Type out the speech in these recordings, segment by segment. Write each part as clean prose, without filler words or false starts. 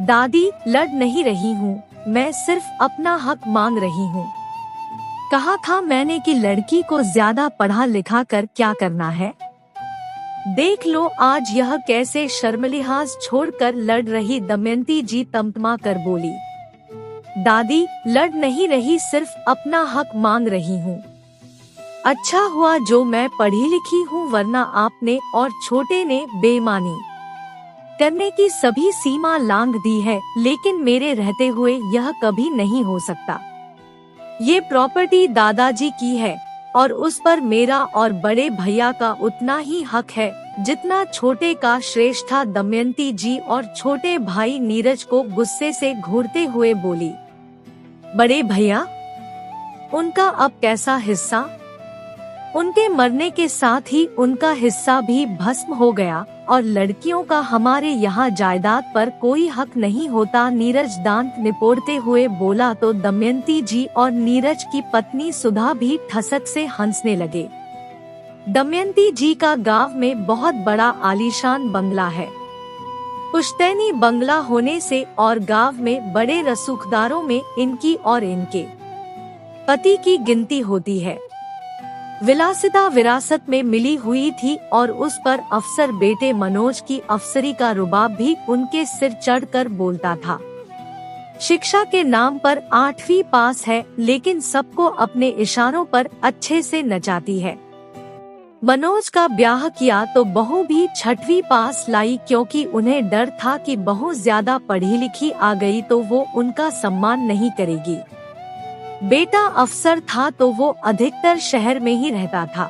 दादी, लड़ नहीं रही हूँ, मैं सिर्फ अपना हक मांग रही हूँ। कहा था मैंने कि लड़की को ज्यादा पढ़ा लिखा कर क्या करना है। देख लो आज यह कैसे शर्मलिहाज छोड़कर लड़ रही। दमयंती जी तमतमा कर बोली, दादी, लड़ नहीं रही, सिर्फ अपना हक मांग रही हूँ। अच्छा हुआ जो मैं पढ़ी लिखी हूँ, वरना आपने और छोटे ने बेईमानी करने की सभी सीमा लांघ दी है। लेकिन मेरे रहते हुए यह कभी नहीं हो सकता। ये प्रॉपर्टी दादाजी की है और उस पर मेरा और बड़े भैया का उतना ही हक है जितना छोटे का। श्रेष्ठा दमयंती जी और छोटे भाई नीरज को गुस्से से घूरते हुए बोली, बड़े भैया, उनका अब कैसा हिस्सा? उनके मरने के साथ ही उनका हिस्सा भी भस्म हो गया और लड़कियों का हमारे यहाँ जायदाद पर कोई हक नहीं होता। नीरज दांत निपोड़ते हुए बोला तो दमयंती जी और नीरज की पत्नी सुधा भी ठसक से हंसने लगे। दमयंती जी का गांव में बहुत बड़ा आलीशान बंगला है। पुश्तैनी बंगला होने से और गांव में बड़े रसूखदारों में इनकी और इनके पति की गिनती होती है। विलासिता विरासत में मिली हुई थी और उस पर अफसर बेटे मनोज की अफसरी का रुबाब भी उनके सिर चढ़कर बोलता था। शिक्षा के नाम पर 8वीं पास है, लेकिन सबको अपने इशारों पर अच्छे से नचाती है। मनोज का ब्याह किया तो बहू भी 6वीं पास लाई, क्योंकि उन्हें डर था कि बहू ज्यादा पढ़ी लिखी आ गई तो वो उनका सम्मान नहीं करेगी। बेटा अफसर था तो वो अधिकतर शहर में ही रहता था।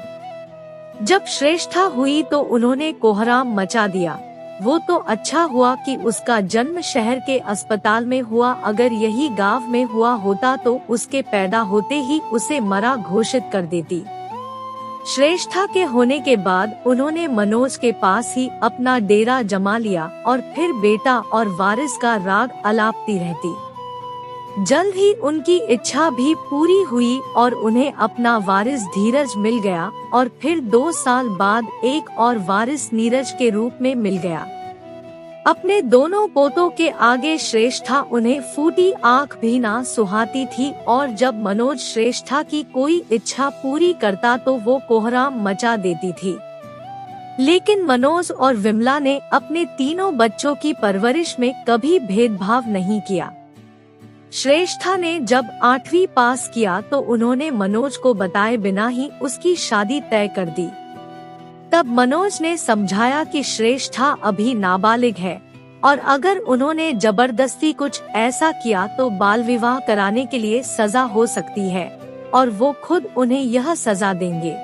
जब श्रेष्ठा हुई तो उन्होंने कोहराम मचा दिया। वो तो अच्छा हुआ कि उसका जन्म शहर के अस्पताल में हुआ, अगर यही गांव में हुआ होता तो उसके पैदा होते ही उसे मरा घोषित कर देती। श्रेष्ठा के होने के बाद उन्होंने मनोज के पास ही अपना डेरा जमा लिया और फिर बेटा और वारिस का राग अलापती रहती। जल्द ही उनकी इच्छा भी पूरी हुई और उन्हें अपना वारिस धीरज मिल गया और फिर 2 साल बाद एक और वारिस नीरज के रूप में मिल गया। अपने दोनों पोतों के आगे श्रेष्ठा उन्हें फूटी आंख भी ना सुहाती थी और जब मनोज श्रेष्ठा की कोई इच्छा पूरी करता तो वो कोहराम मचा देती थी। लेकिन मनोज और विमला ने अपने तीनों बच्चों की परवरिश में कभी भेदभाव नहीं किया। श्रेष्ठा ने जब 8वीं पास किया तो उन्होंने मनोज को बताए बिना ही उसकी शादी तय कर दी। तब मनोज ने समझाया कि श्रेष्ठा अभी नाबालिग है और अगर उन्होंने जबरदस्ती कुछ ऐसा किया तो बाल विवाह कराने के लिए सजा हो सकती है और वो खुद उन्हें यह सजा देंगे।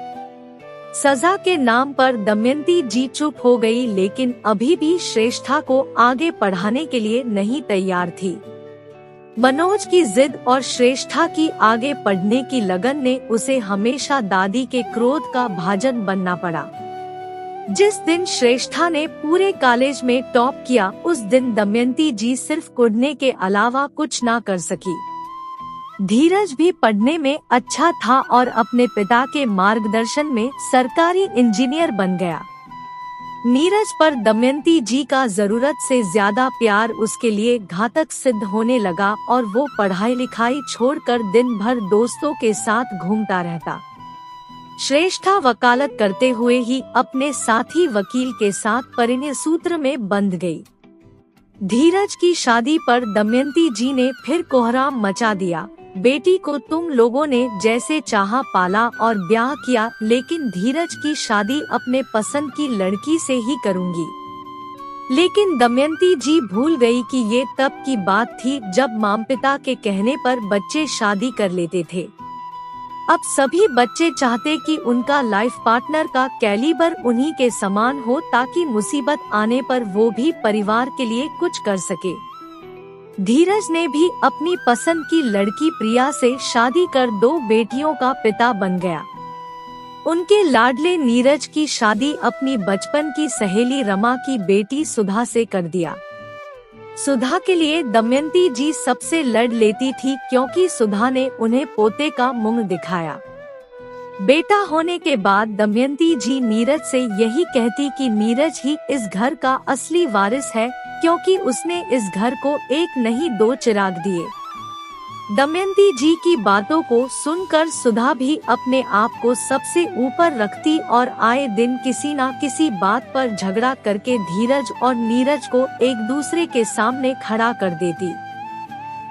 सजा के नाम पर दमयंती जी चुप हो गई, लेकिन अभी भी श्रेष्ठा को आगे पढ़ाने के लिए नहीं तैयार थी। मनोज की जिद और श्रेष्ठा की आगे पढ़ने की लगन ने उसे हमेशा दादी के क्रोध का भाजन बनना पड़ा। जिस दिन श्रेष्ठा ने पूरे कॉलेज में टॉप किया, उस दिन दमयंती जी सिर्फ कुढ़ने के अलावा कुछ ना कर सकी। धीरज भी पढ़ने में अच्छा था और अपने पिता के मार्गदर्शन में सरकारी इंजीनियर बन गया। नीरज पर दमयंती जी का जरूरत से ज्यादा प्यार उसके लिए घातक सिद्ध होने लगा और वो पढ़ाई लिखाई छोड़कर दिन भर दोस्तों के साथ घूमता रहता। श्रेष्ठा वकालत करते हुए ही अपने साथी वकील के साथ परिणय सूत्र में बंध गई। धीरज की शादी पर दमयंती जी ने फिर कोहराम मचा दिया। बेटी को तुम लोगों ने जैसे चाहा पाला और ब्याह किया, लेकिन धीरज की शादी अपने पसंद की लड़की से ही करूंगी। लेकिन दमयंती जी भूल गई कि ये तब की बात थी जब माँ पिता के कहने पर बच्चे शादी कर लेते थे। अब सभी बच्चे चाहते कि उनका लाइफ पार्टनर का कैलिबर उन्हीं के समान हो, ताकि मुसीबत आने पर वो भी परिवार के लिए कुछ कर सके। धीरज ने भी अपनी पसंद की लड़की प्रिया से शादी कर 2 बेटियों का पिता बन गया। उनके लाडले नीरज की शादी अपनी बचपन की सहेली रमा की बेटी सुधा से कर दिया। सुधा के लिए दमयंती जी सबसे लड़ लेती थी, क्योंकि सुधा ने उन्हें पोते का मुंह दिखाया। बेटा होने के बाद दमयंती जी नीरज से यही कहती कि नीरज ही इस घर का असली वारिस है, क्योंकि उसने इस घर को एक नहीं दो चिराग दिए। दमयंती जी की बातों को सुनकर सुधा भी अपने आप को सबसे ऊपर रखती और आए दिन किसी न किसी बात पर झगड़ा करके धीरज और नीरज को एक दूसरे के सामने खड़ा कर देती।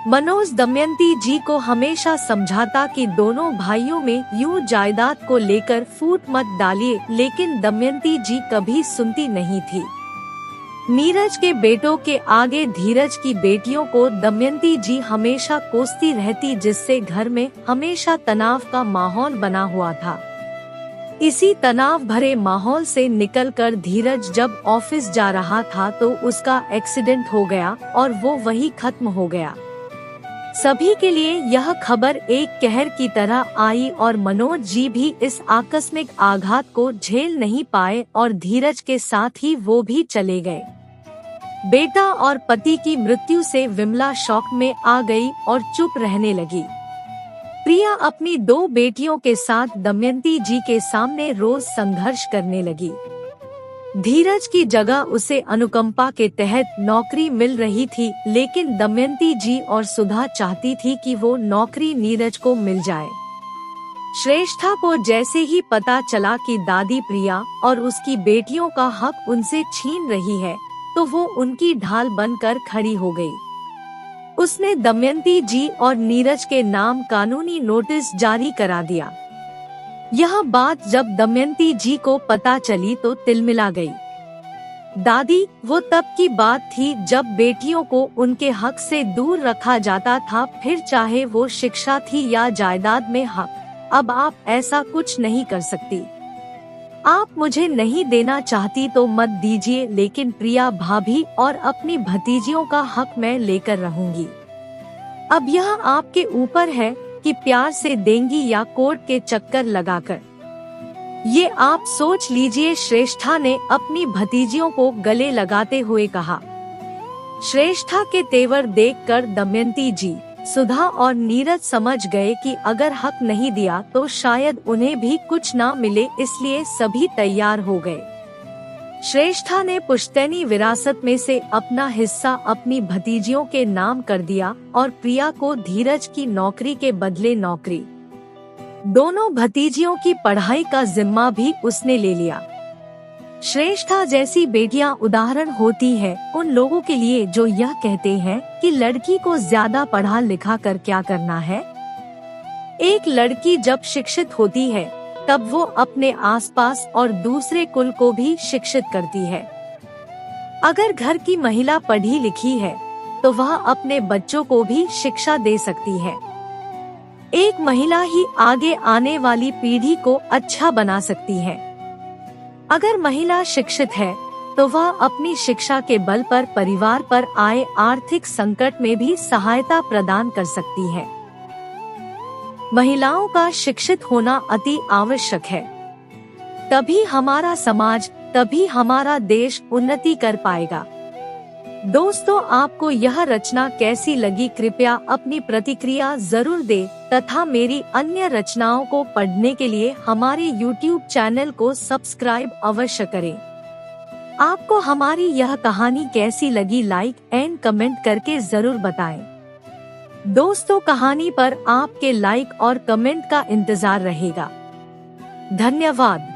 मनोज दमयंती जी को हमेशा समझाता कि दोनों भाइयों में यूं जायदाद को लेकर फूट मत डालिए, लेकिन दमयंती जी कभी सुनती नहीं थी। नीरज के बेटों के आगे धीरज की बेटियों को दमयंती जी हमेशा कोसती रहती, जिससे घर में हमेशा तनाव का माहौल बना हुआ था। इसी तनाव भरे माहौल से निकलकर धीरज जब ऑफिस जा रहा था तो उसका एक्सीडेंट हो गया और वो वही खत्म हो गया। सभी के लिए यह खबर एक कहर की तरह आई और मनोज जी भी इस आकस्मिक आघात को झेल नहीं पाए और धीरज के साथ ही वो भी चले गए। बेटा और पति की मृत्यु से विमला शॉक में आ गई और चुप रहने लगी। प्रिया अपनी 2 बेटियों के साथ दमयंती जी के सामने रोज संघर्ष करने लगी। धीरज की जगह उसे अनुकंपा के तहत नौकरी मिल रही थी, लेकिन दमयंती जी और सुधा चाहती थी कि वो नौकरी नीरज को मिल जाए। श्रेष्ठा को जैसे ही पता चला कि दादी प्रिया और उसकी बेटियों का हक उनसे छीन रही है, तो वो उनकी ढाल बनकर खड़ी हो गई। उसने दमयंती जी और नीरज के नाम कानूनी नोटिस जारी करा दिया। यह बात जब दमयंती जी को पता चली तो तिलमिला गई। दादी, वो तब की बात थी जब बेटियों को उनके हक से दूर रखा जाता था, फिर चाहे वो शिक्षा थी या जायदाद में हक। अब आप ऐसा कुछ नहीं कर सकती। आप मुझे नहीं देना चाहती तो मत दीजिए, लेकिन प्रिया भाभी और अपनी भतीजियों का हक मैं लेकर रहूंगी। अब यह आपके ऊपर है कि प्यार से देंगी या कोर्ट के चक्कर लगाकर। ये आप सोच लीजिए, श्रेष्ठा ने अपनी भतीजियों को गले लगाते हुए कहा। श्रेष्ठा के तेवर देखकर दमयंती जी, सुधा और नीरज समझ गए कि अगर हक नहीं दिया तो शायद उन्हें भी कुछ ना मिले, इसलिए सभी तैयार हो गए। श्रेष्ठा ने पुश्तैनी विरासत में से अपना हिस्सा अपनी भतीजियों के नाम कर दिया और प्रिया को धीरज की नौकरी के बदले नौकरी। दोनों भतीजियों की पढ़ाई का जिम्मा भी उसने ले लिया। श्रेष्ठा जैसी बेटियां उदाहरण होती है उन लोगों के लिए जो यह कहते हैं कि लड़की को ज्यादा पढ़ा लिखा कर क्या करना है। एक लड़की जब शिक्षित होती है तब वो अपने आसपास और दूसरे कुल को भी शिक्षित करती है। अगर घर की महिला पढ़ी लिखी है तो वह अपने बच्चों को भी शिक्षा दे सकती है। एक महिला ही आगे आने वाली पीढ़ी को अच्छा बना सकती है। अगर महिला शिक्षित है तो वह अपनी शिक्षा के बल पर परिवार पर आए आर्थिक संकट में भी सहायता प्रदान कर सकती है। महिलाओं का शिक्षित होना अति आवश्यक है। तभी हमारा समाज, तभी हमारा देश उन्नति कर पाएगा। दोस्तों, आपको यह रचना कैसी लगी, कृपया अपनी प्रतिक्रिया जरूर दें तथा मेरी अन्य रचनाओं को पढ़ने के लिए हमारे YouTube चैनल को सब्सक्राइब अवश्य करें। आपको हमारी यह कहानी कैसी लगी, लाइक एंड कमेंट करके जरूर बताएं। दोस्तों, कहानी पर आपके लाइक और कमेंट का इंतजार रहेगा। धन्यवाद।